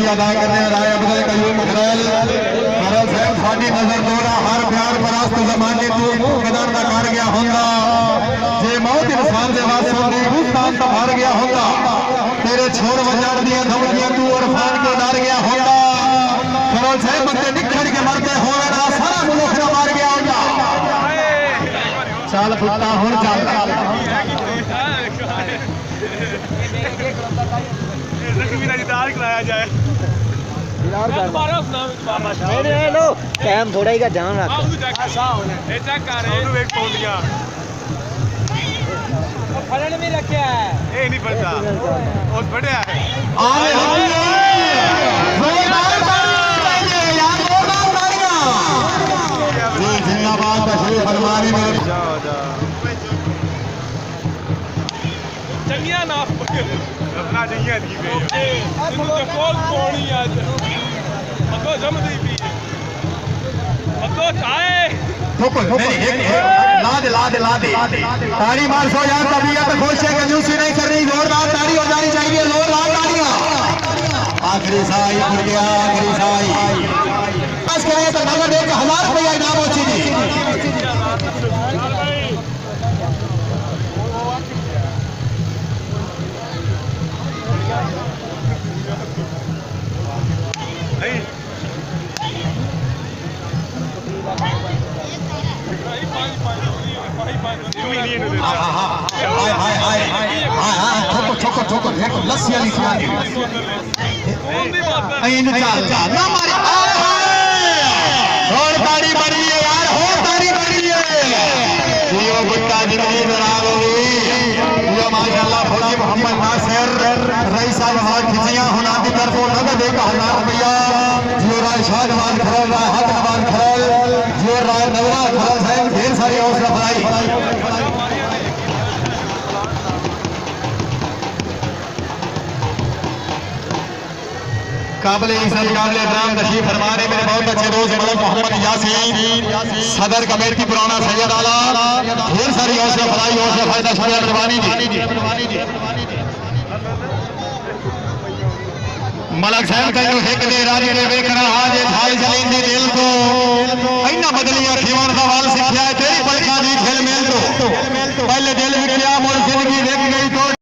अदा करने राय अब्दुल कयूम खरल साहब साडी नजर दोरा हर प्यार परस्त जमाने तू कदर ना कर गया होंदा जे मौत इंसान दे वास्ते होंदी गुस्तान तो भर गया होंदा तेरे छोड़ वजार दिया धमकियां तू और फान के डर गया होंदा खरल साहब बंदे निखड़ के मरते होवे ना सारा मुल्क ना मार गया होंदा चल पुत्ता हुन चल कराया जाए टाइम थोड़ा ही का ध्यान रख फलन भी रखे है नहीं पड़ता बहुत बढ़िया है जिंदाबाद तशरीफ फरमाने में चंगिया ना अपना चंगिया दी पे इनु ते कोल कोणी आज मतो जमदी भी मतो चाहे ठोको ला दे ताड़ी मार सो यार तबीयत खुश है कंजूसी नहीं कर रही जोरदार ताड़ी हो जानी चाहिए जोरदार ताड़ियां आखिरी साई हो गया आखिरी साई बस करें तो नगद 1000 रुपया इनाम हो जी ठोको लस्सी वाली खिलानी ना मारी और ताड़ी बड़ी है यार हो ताड़ी बड़ी है ये गुट्टा जिंदगी खराब होगी ये माशाल्लाह फौजी मोहम्मद नासिर रईस साहब खिचियां हुना की तरफ नगद 1000 रुपया जो राय शाहजहान खरल राय हक नवाज खरल जो राय नवरा खरल साहब ढेर सारी हौसला अफजाई काबिल इज्जत काबिल एहतराम तशरीफ फरमा रहे मेरे बहुत अच्छे दोस्त मलक मोहम्मद यासीन सदर कमेटी पुराना सैयद आला ढेर सारी हौसला अफजाई हौसला फायदा शुक्रिया मेहरबानी जी मलक साहब कहीं एक दे राजी ने वेखना हाजे थाई जलीन दी दिल को इन्ना बदलिया खिवान दा वाल सिखया तेरी पलका दी खेल मेल तो पहले दिल विख्या मोर जिंदगी